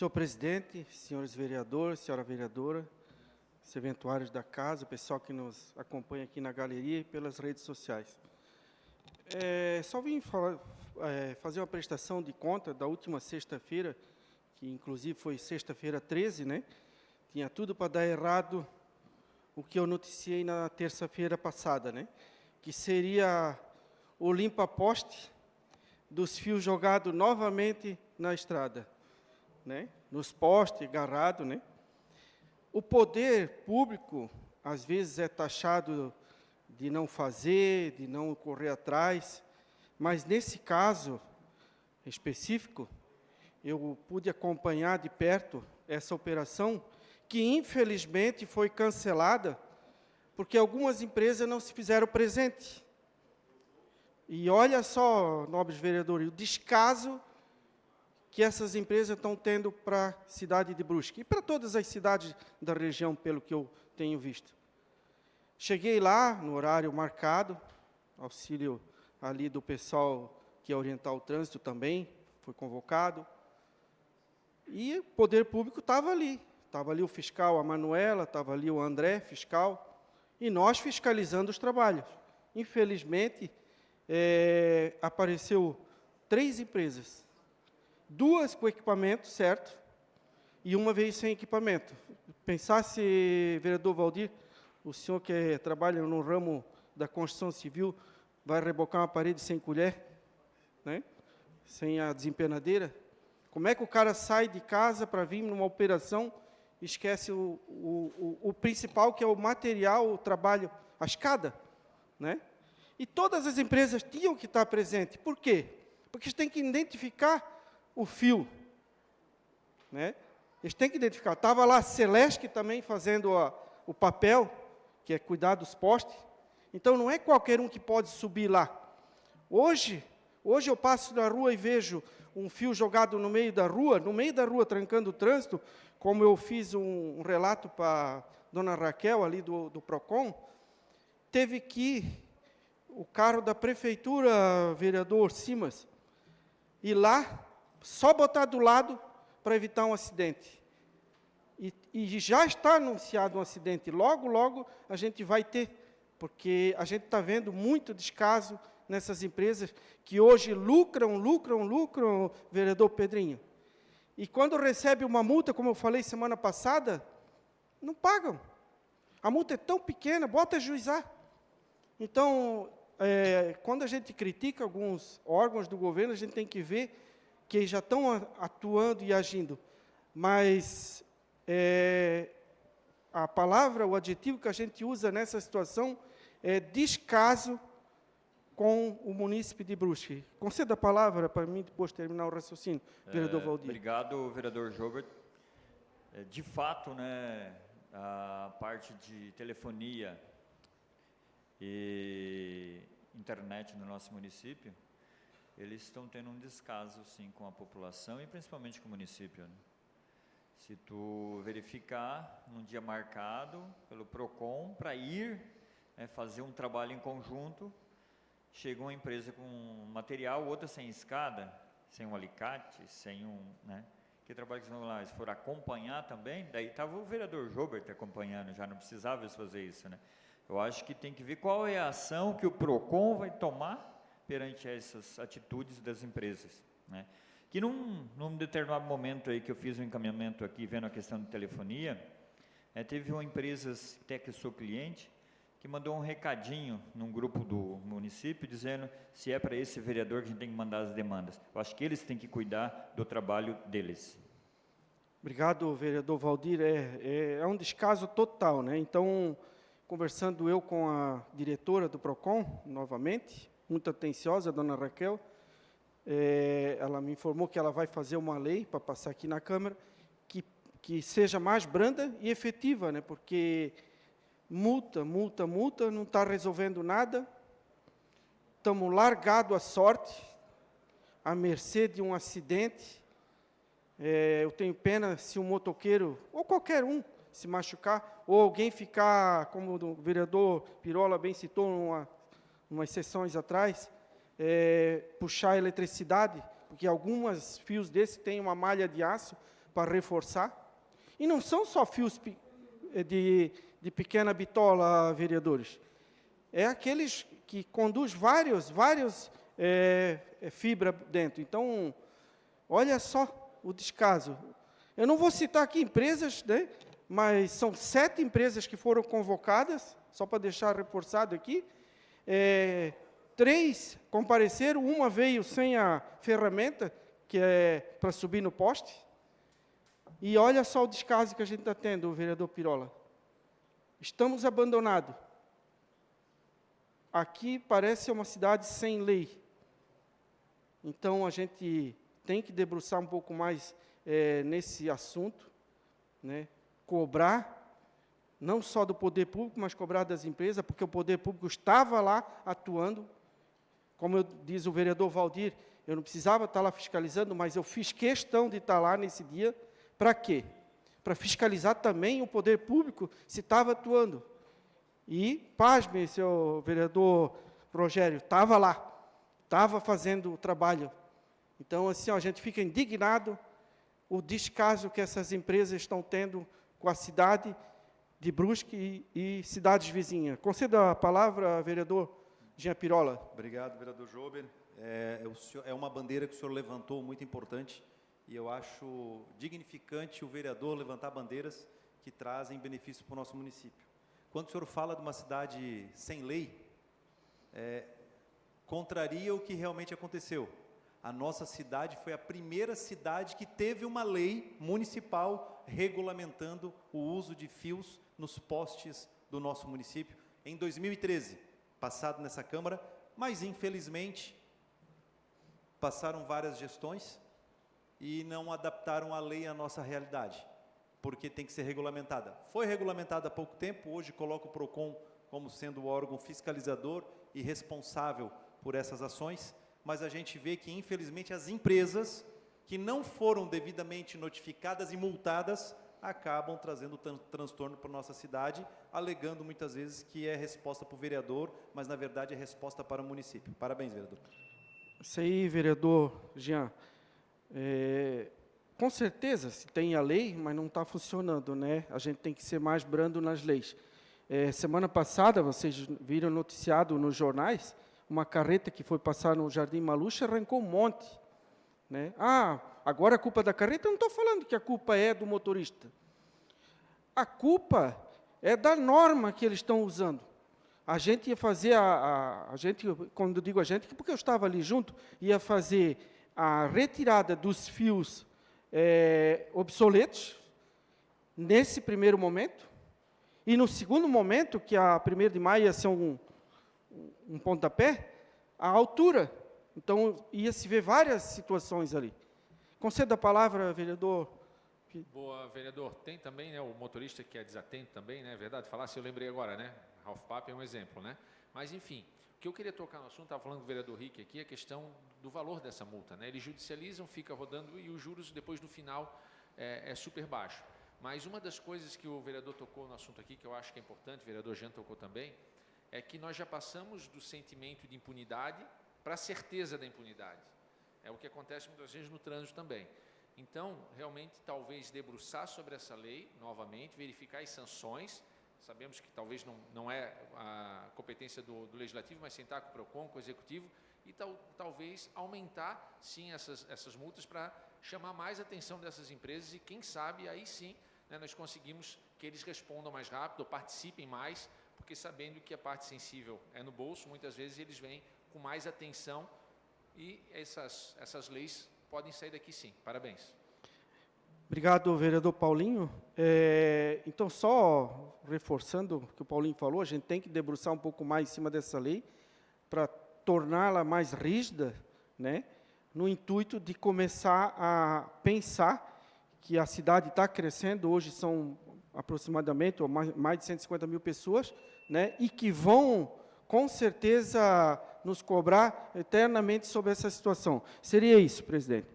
Senhor presidente, senhores vereadores, senhora vereadora, serventuários da casa, o pessoal que nos acompanha aqui na galeria e pelas redes sociais. Só vim fazer uma prestação de conta da última sexta-feira, que inclusive foi sexta-feira 13, né? Tinha tudo para dar errado o que eu noticiei na terça-feira passada, né? Que seria o limpa-poste dos fios jogados novamente na estrada, né? Nos postes, agarrado, né? O poder público, às vezes, é taxado de não fazer, de não correr atrás, mas, nesse caso específico, eu pude acompanhar de perto essa operação, que, infelizmente, foi cancelada, porque algumas empresas não se fizeram presente. E olha só, nobres vereadores, o descaso que essas empresas estão tendo para a cidade de Brusque, e para todas as cidades da região, pelo que eu tenho visto. Cheguei lá, no horário marcado, auxílio ali do pessoal que ia orientar o trânsito também, foi convocado, e o poder público estava ali o fiscal, a Manuela, estava ali o André, fiscal, e nós fiscalizando os trabalhos. Infelizmente, apareceu 3 empresas, 2 com equipamento, certo? E uma veio sem equipamento. Pensasse, vereador Valdir, o senhor que trabalha no ramo da construção civil, vai rebocar uma parede sem colher, né? Sem a desempenadeira? Como é que o cara sai de casa para vir numa operação e esquece o principal, que é o material, o trabalho, a escada, né? E todas as empresas tinham que estar presentes. Por quê? Porque eles têm que identificar o fio, né? Eles têm que identificar. Estava lá a Celeste também fazendo o papel, que é cuidar dos postes. Então, não é qualquer um que pode subir lá. Hoje eu passo na rua e vejo um fio jogado no meio da rua, trancando o trânsito, como eu fiz um relato para a dona Raquel, ali do PROCON, teve que o carro da prefeitura, vereador Simas, ir lá, só botar do lado para evitar um acidente. E já está anunciado um acidente. Logo, logo, a gente vai ter, porque a gente está vendo muito descaso nessas empresas que hoje lucram, vereador Pedrinho. E quando recebe uma multa, como eu falei semana passada, não pagam. A multa é tão pequena, bota a juizar. Então, quando a gente critica alguns órgãos do governo, a gente tem que ver que já estão atuando e agindo. Mas a palavra, o adjetivo que a gente usa nessa situação é descaso com o munícipe de Brusque. Conceda a palavra para mim, depois terminar o raciocínio, vereador Valdir. Obrigado, vereador Jobert. De fato, né, a parte de telefonia e internet no nosso município, eles estão tendo um descaso, sim, com a população e principalmente com o município, né? Se tu verificar, num dia marcado pelo PROCON, para ir fazer um trabalho em conjunto, chega uma empresa com material, outra sem escada, sem um alicate, sem um... né? Que trabalho que eles vão lá? Eles foram acompanhar também, daí estava o vereador Jobert acompanhando, já não precisava eles fazer isso, né? Eu acho que tem que ver qual é a ação que o PROCON vai tomar perante essas atitudes das empresas, né? Que num determinado momento aí que eu fiz um encaminhamento aqui, vendo a questão de telefonia, teve uma empresa, até que eu sou cliente, que mandou um recadinho num grupo do município, dizendo se é para esse vereador que a gente tem que mandar as demandas. Eu acho que eles têm que cuidar do trabalho deles. Obrigado, vereador Valdir. É um descaso total, né? Então, conversando eu com a diretora do PROCON, novamente, muito atenciosa, a dona Raquel, ela me informou que ela vai fazer uma lei para passar aqui na Câmara, que seja mais branda e efetiva, né? Porque multa, não está resolvendo nada, estamos largados à sorte, à mercê de um acidente. Eu tenho pena se um motoqueiro, ou qualquer um, se machucar, ou alguém ficar, como o vereador Pirola bem citou, umas sessões atrás, puxar a eletricidade, porque alguns fios desses têm uma malha de aço, para reforçar. E não são só fios de pequena bitola, vereadores. É aqueles que conduz vários fibra dentro. Então, olha só o descaso. Eu não vou citar aqui empresas, né, mas são 7 empresas que foram convocadas, só para deixar reforçado aqui. 3 compareceram, uma veio sem a ferramenta, que é para subir no poste. E olha só o descaso que a gente está tendo, vereador Pirola. Estamos abandonados. Aqui parece uma cidade sem lei. Então, a gente tem que debruçar um pouco mais nesse assunto, né? Cobrar, não só do poder público, mas cobrar das empresas, porque o poder público estava lá atuando. Como diz o vereador Valdir, eu não precisava estar lá fiscalizando, mas eu fiz questão de estar lá nesse dia. Para quê? Para fiscalizar também o poder público se estava atuando. E, pasme, seu vereador Rogério, estava lá, estava fazendo o trabalho. Então, assim, a gente fica indignado o descaso que essas empresas estão tendo com a cidade de Brusque e cidades vizinhas. Conceda a palavra, vereador Jean Pirola. Obrigado, vereador Jober. É uma bandeira que o senhor levantou, muito importante, e eu acho dignificante o vereador levantar bandeiras que trazem benefício para o nosso município. Quando o senhor fala de uma cidade sem lei, contraria o que realmente aconteceu. A nossa cidade foi a primeira cidade que teve uma lei municipal regulamentando o uso de fios nos postes do nosso município, em 2013, passado nessa Câmara, mas, infelizmente, passaram várias gestões e não adaptaram a lei à nossa realidade, porque tem que ser regulamentada. Foi regulamentada há pouco tempo, hoje coloca o PROCON como sendo o órgão fiscalizador e responsável por essas ações, mas a gente vê que, infelizmente, as empresas que não foram devidamente notificadas e multadas acabam trazendo transtorno para a nossa cidade, alegando muitas vezes que é resposta para o vereador, mas, na verdade, é resposta para o município. Parabéns, vereador. Isso aí, vereador Jean. Com certeza, se tem a lei, mas não está funcionando, né? A gente tem que ser mais brando nas leis. Semana passada, vocês viram noticiado nos jornais, uma carreta que foi passar no Jardim Maluxa arrancou um monte, né? Agora a culpa da carreta, eu não estou falando que a culpa é do motorista. A culpa é da norma que eles estão usando. A gente ia fazer, quando eu digo a gente, porque eu estava ali junto, ia fazer a retirada dos fios obsoletos, nesse primeiro momento, e no segundo momento, que a 1º de maio ia ser um pontapé, a altura. Então, ia se ver várias situações ali. Conceda a palavra, vereador. Boa, vereador. Tem também, né, o motorista que é desatento também, né? É verdade? Falar se eu lembrei agora, né? Ralph Pape é um exemplo, né? Mas, enfim, o que eu queria tocar no assunto, estava falando com o vereador Rick aqui, a questão do valor dessa multa, né? Eles judicializam, fica rodando e os juros depois no final é super baixo. Mas uma das coisas que o vereador tocou no assunto aqui, que eu acho que é importante, o vereador Jean tocou também, é que nós já passamos do sentimento de impunidade para a certeza da impunidade. É o que acontece muitas vezes no trânsito também. Então, realmente, talvez debruçar sobre essa lei, novamente, verificar as sanções. Sabemos que talvez não é a competência do Legislativo, mas sentar com o PROCON, com o Executivo, e talvez aumentar, sim, essas multas para chamar mais a atenção dessas empresas e, quem sabe, aí sim, né, nós conseguimos que eles respondam mais rápido, ou participem mais, porque sabendo que a parte sensível é no bolso, muitas vezes eles vêm com mais atenção e essas leis podem sair daqui sim. Parabéns. Obrigado, vereador Paulinho. Então, só reforçando o que o Paulinho falou, a gente tem que debruçar um pouco mais em cima dessa lei para torná-la mais rígida, né, no intuito de começar a pensar que a cidade está crescendo, hoje são aproximadamente mais de 150 mil pessoas, né, e que vão, com certeza, nos cobrar eternamente sobre essa situação. Seria isso, presidente.